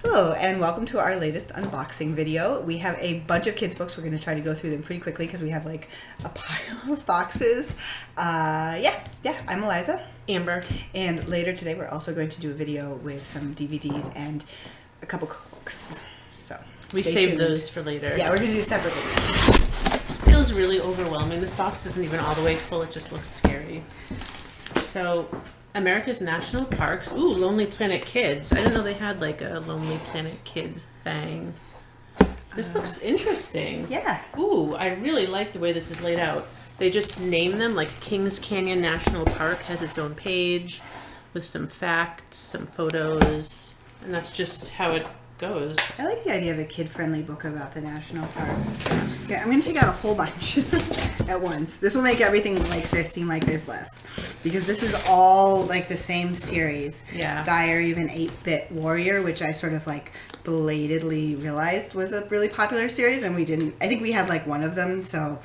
Hello and welcome to our latest unboxing video. We have a bunch of kids books. We're going to try to go through them pretty quickly because we have like a pile of boxes. I'm Eliza. Amber. And later today we're also going to do a video with some DVDs and a couple cookbooks. So we saved those for later. Yeah, we're going to do separate videos. This feels really overwhelming. This box isn't even all the way full. It just looks scary. So, America's National Parks. Ooh, Lonely Planet Kids. I didn't know they had like a Lonely Planet Kids thing. This looks interesting. Yeah. Ooh, I really like the way this is laid out. They just name them, like Kings Canyon National Park has its own page with some facts, some photos, and that's just how it goes. I like the idea of a kid-friendly book about the national parks. Yeah, I'm going to take out a whole bunch at once. This will make everything seem like there's less. Because this is all like the same series. Yeah. Diary of an 8-Bit Warrior, which I sort of like belatedly realized was a really popular series, and we didn't. I think we had like one of them, so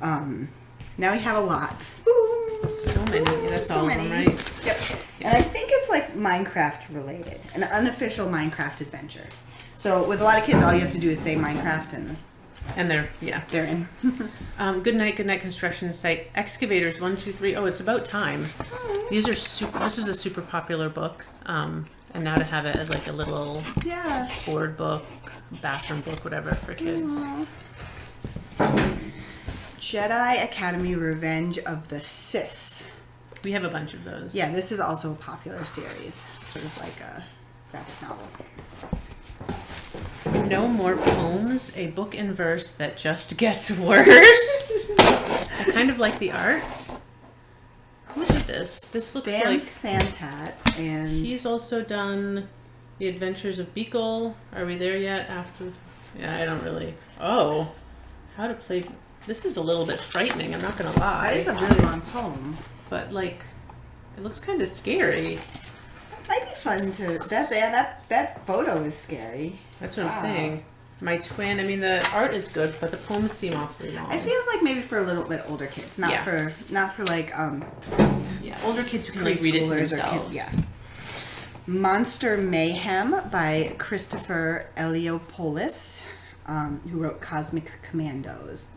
now we have a lot. Woo! So many. That's so all many. of them, right? Yep. And I think it's like Minecraft related, an unofficial Minecraft adventure. So with a lot of kids, all you have to do is say Minecraft and they're in. Good night construction site. Excavators 1, 2, 3. Oh, it's about time. These are super. This is a super popular book. And now to have it as like a little board book, bathroom book, whatever for kids. Jedi Academy Revenge of the Sith. We have a bunch of those. Yeah, this is also a popular series. Sort of like a graphic novel. No More Poems, a book in verse that just gets worse. I kind of like the art. Who did this? This looks Dan like Santat, and he's also done The Adventures of Beagle. Are we there yet? Yeah, I don't really. Oh, how to play. This is a little bit frightening. I'm not gonna lie. That is a really long poem. But like, it looks kind of scary. Might be fun to. That photo is scary. That's what I'm saying. My twin. I mean, the art is good, but the poems seem awfully long. It feels like maybe for a little bit older kids, not for like older kids who can like read it to themselves. Monster Mayhem by Christopher Eliopoulos, who wrote Cosmic Commandos,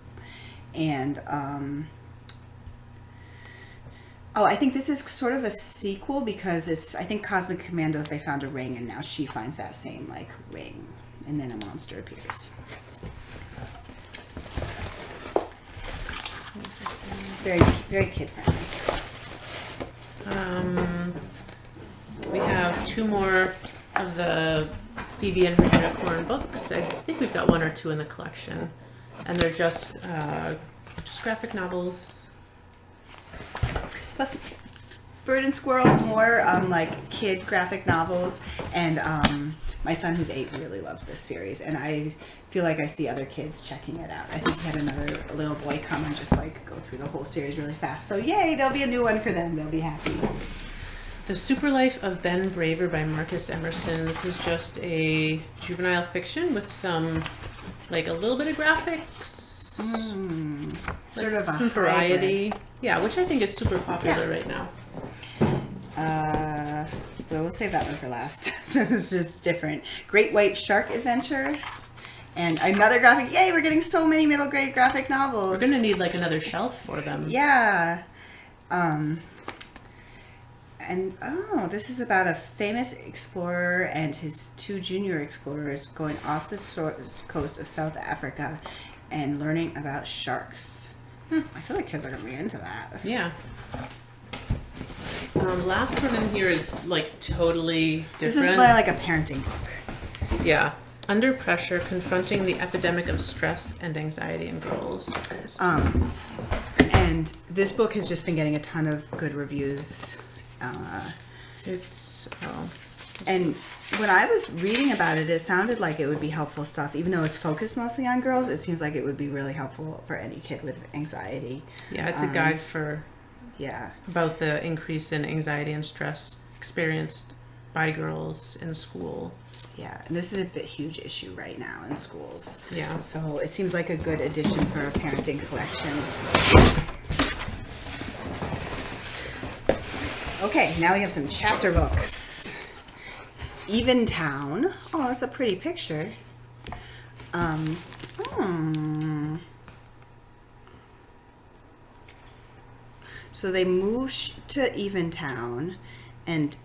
and I think this is sort of a sequel because I think Cosmic Commandos, they found a ring and now she finds that same like ring and then a monster appears. Very, very kid friendly. We have 2 more of the Phoebe and her unicorn books. I think we've got 1 or 2 in the collection, and they're just graphic novels. Plus, Bird and Squirrel, more like kid graphic novels, and my son who's 8 really loves this series, and I feel like I see other kids checking it out. I think we had another little boy come and just like go through the whole series really fast. So yay, there'll be a new one for them. They'll be happy. The Super Life of Ben Braver by Marcus Emerson. This is just a juvenile fiction with some, like a little bit of graphics. Sort of some variety. Hybrid. Yeah, which I think is super popular right now. Well, we'll save that one for last since it's different. Great White Shark Adventure. And another graphic. Yay, we're getting so many middle grade graphic novels. We're going to need like another shelf for them. Yeah. And this is about a famous explorer and his 2 junior explorers going off the coast of South Africa and learning about sharks. I feel like kids are going to be into that. Yeah. Last one in here is like totally different. This is more like a parenting book. Yeah. Under Pressure, Confronting the Epidemic of Stress and Anxiety in Girls. And this book has just been getting a ton of good reviews. And when I was reading about it, it sounded like it would be helpful stuff. Even though it's focused mostly on girls, it seems like it would be really helpful for any kid with anxiety. Yeah, it's a guide for Yeah. About the increase in anxiety and stress experienced by girls in school. Yeah, and this is a huge issue right now in schools. Yeah. So it seems like a good addition for a parenting collection. Okay, now we have some chapter books. Eventown. Oh, that's a pretty picture. So they move to Eventown, and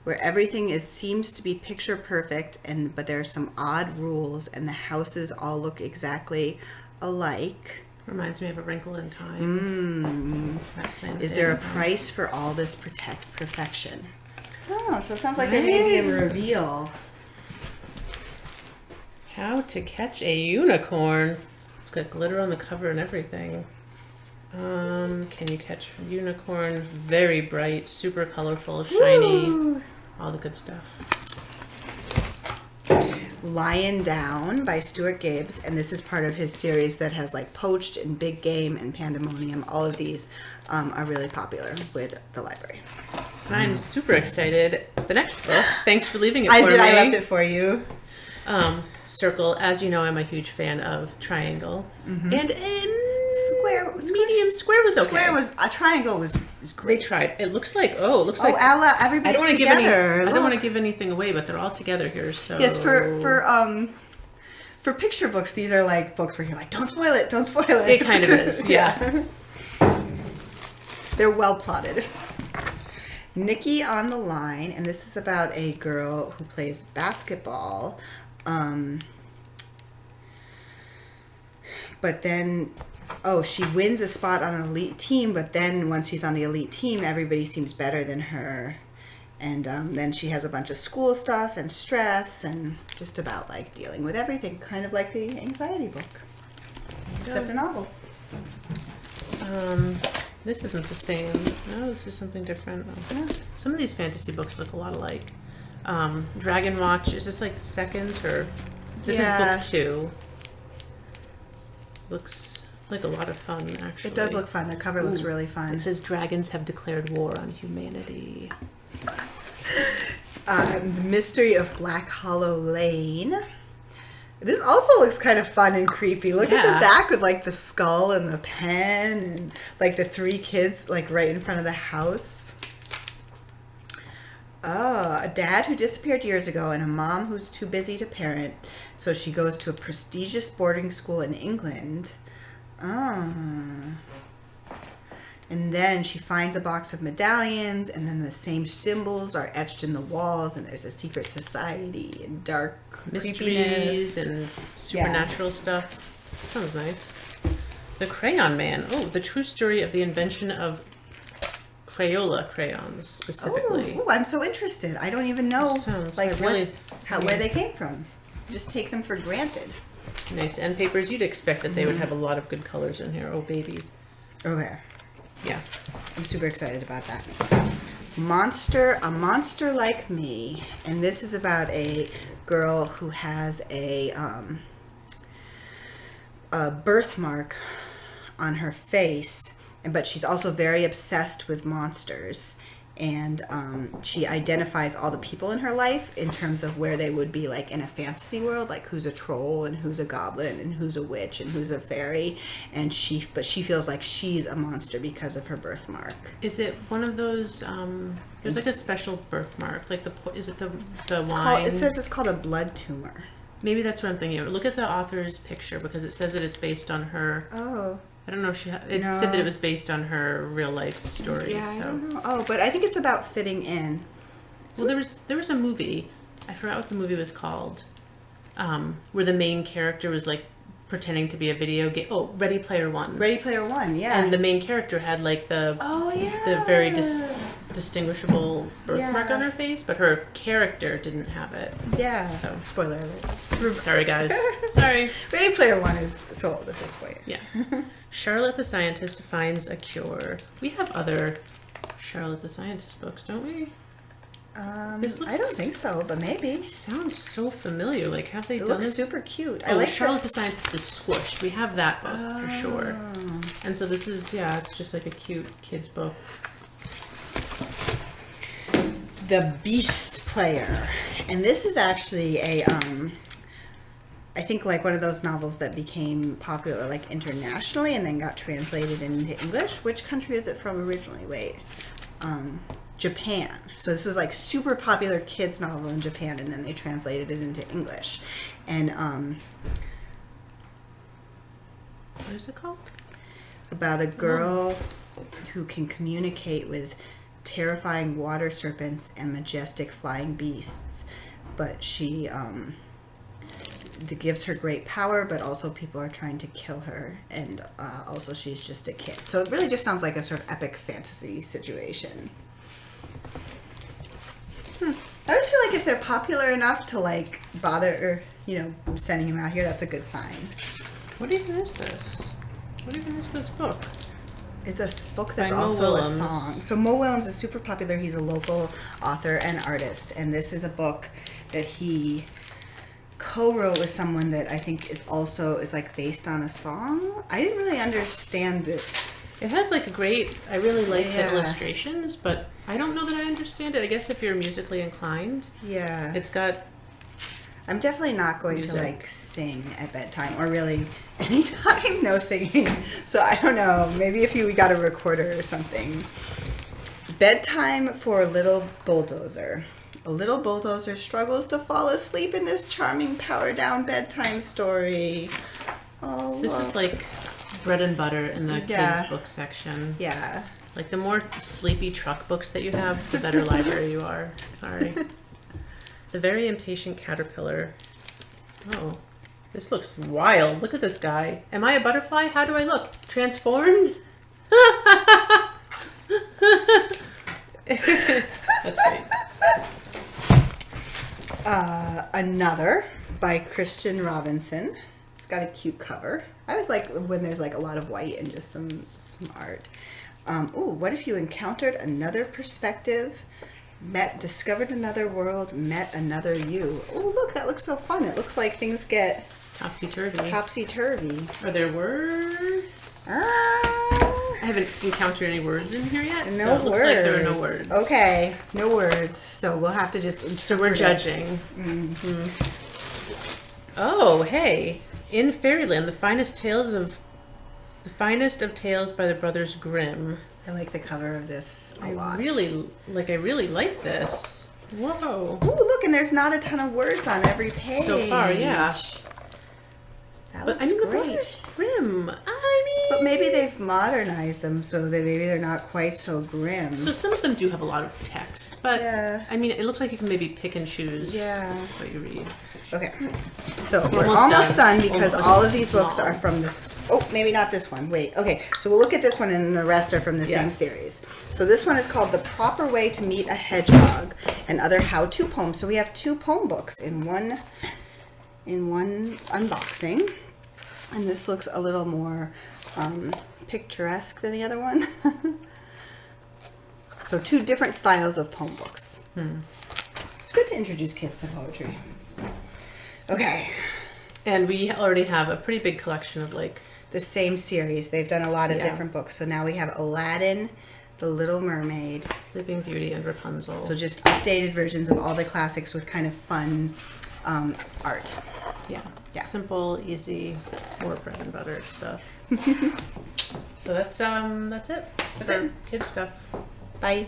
where everything seems to be picture perfect, but there are some odd rules, and the houses all look exactly alike. Reminds me of A Wrinkle in Time. Is there a price for all this perfection? Oh, so it sounds like there may be a reveal. How to Catch a Unicorn. It's got glitter on the cover and everything. Can you catch a unicorn? Very bright, super colorful, shiny, all the good stuff. Lying Down by Stuart Gibbs, and this is part of his series that has like Poached and Big Game and Pandemonium. All of these are really popular with the library. I'm super excited. The next book, thanks for leaving it for me. I left it for you. Circle. As you know, I'm a huge fan of Triangle. And Medium Square was okay. A triangle is great. They tried. It looks like everybody's together. I don't want to Look. give anything away, but they're all together here. So Yes, for picture books, these are like books where you're like, don't spoil it. It kind of is, yeah. They're well plotted. Nikki on the Line, and this is about a girl who plays basketball, but then she wins a spot on an elite team, but then once she's on the elite team, everybody seems better than her. And then she has a bunch of school stuff and stress and just about like dealing with everything, kind of like the anxiety book, except a novel. This isn't the same. No, this is something different. Some of these fantasy books look a lot alike. Dragon Watch, is this like the second or? This is book 2. Looks like a lot of fun, actually. It does look fun. The cover looks really fun. It says dragons have declared war on humanity. The Mystery of Black Hollow Lane. This also looks kind of fun and creepy. Look at the back with like the skull and the pen and like the 3 kids like right in front of the house. A dad who disappeared years ago and a mom who's too busy to parent, so she goes to a prestigious boarding school in England. And then she finds a box of medallions, and then the same symbols are etched in the walls, and there's a secret society and dark mysteries and supernatural stuff. Sounds nice. The Crayon Man. Oh, the true story of the invention of Crayola crayons, specifically. Oh, I'm so interested. I don't even know where they came from. Just take them for granted. Nice end papers. You'd expect that they would have a lot of good colors in here. Oh, baby. Okay. Yeah. I'm super excited about that. A Monster Like Me. And this is about a girl who has a birthmark on her face, but she's also very obsessed with monsters. And she identifies all the people in her life in terms of where they would be like in a fantasy world, like who's a troll and who's a goblin and who's a witch and who's a fairy. And she feels like she's a monster because of her birthmark. Is it one of those? There's like a special birthmark, like is it the wine? It says it's called a blood tumor. Maybe that's what I'm thinking of. Look at the author's picture because it says that it's based on her. Oh. I don't know if said that it was based on her real life story. Yeah, so. I don't know. Oh, but I think it's about fitting in. Well, there was a movie. I forgot what the movie was called, where the main character was like pretending to be a video game. Oh, Ready Player One. Ready Player One, yeah. And the main character had like the very distinguishable birthmark on her face, but her character didn't have it. Yeah. So spoiler alert. Sorry, guys. Sorry. Ready Player One is sold at this point. Yeah. Charlotte the Scientist finds a cure. We have other Charlotte the Scientist books, don't we? I don't think so, but maybe. Sounds so familiar. Like, have they done looks this? super cute. I like Charlotte the Scientist is squished. We have that book for sure. And so this is, it's just like a cute kid's book. The Beast Player. And this is actually I think like one of those novels that became popular like internationally and then got translated into English. Which country is it from originally? Wait. Japan. So this was like super popular kids novel in Japan, and then they translated it into English. And what is it called? About a girl who can communicate with terrifying water serpents and majestic flying beasts, but she it gives her great power, but also people are trying to kill her, and also she's just a kid. So it really just sounds like a sort of epic fantasy situation. I just feel like if they're popular enough to like bother, sending him out here, that's a good sign. What even is this? What even is this book? It's a book that's By Mo also Willems. a song. So Mo Willems is super popular. He's a local author and artist, and this is a book that he co-wrote with someone that I think is like based on a song. I didn't really understand it. It has like I really like the illustrations, but I don't know that I understand it. I guess if you're musically inclined. Yeah. It's got... I'm definitely not going music. to like sing at bedtime, or really anytime, no singing. So I don't know, maybe if we got a recorder or something. Bedtime for a Little Bulldozer. A little bulldozer struggles to fall asleep in this charming power-down bedtime story. Oh, This is like bread and butter in the Yeah. kids' book section. Yeah. Like the more sleepy truck books that you have, the better library you are. Sorry. The Very Impatient Caterpillar. Oh, this looks wild. Look at this guy. Am I a butterfly? How do I look? Transformed? That's great. Another by Christian Robinson. It's got a cute cover. I always like when there's like a lot of white and just some art. What if you encountered another perspective, discovered another world, met another you? Oh, look, that looks so fun. It looks like things get Topsy-turvy. topsy-turvy. Are there words? I haven't encountered any words in here yet. No so it looks words. like there are no words. Okay, no words. So we'll have to just So we're interpret it. judging. Mm-hmm. Oh, hey. In Fairyland, the finest of tales by the Brothers Grimm. I like the cover of this a I lot. really like this. Whoa. Ooh, look, and there's not a ton of words on every page. So far, yeah. That But looks I mean, the great. Brothers Grimm. I mean... But maybe they've modernized them so that maybe they're not quite so grim. So some of them do have a lot of text, but Yeah. I mean, it looks like you can maybe pick and choose what you read. Okay, so we're Almost almost done. done because Almost. all of these books Small. are from this. Oh, maybe not this one. Wait. Okay, so we'll look at this one, and the rest are from the Yeah. same series. So this one is called "The Proper Way to Meet a Hedgehog" and other how-to poems. So we have 2 poem books in one unboxing, and this looks a little more picturesque than the other one. So 2 different styles of poem books. It's good to introduce kids to poetry. Okay. And we already have a pretty big collection of like... The same series. They've done a lot of Yeah. different books. So now we have Aladdin, The Little Mermaid. Sleeping Beauty and Rapunzel. So just updated versions of all the classics with kind of fun art. Yeah. Yeah. Simple, easy, more bread and butter stuff. So that's it. That's for it. Kid stuff. Bye.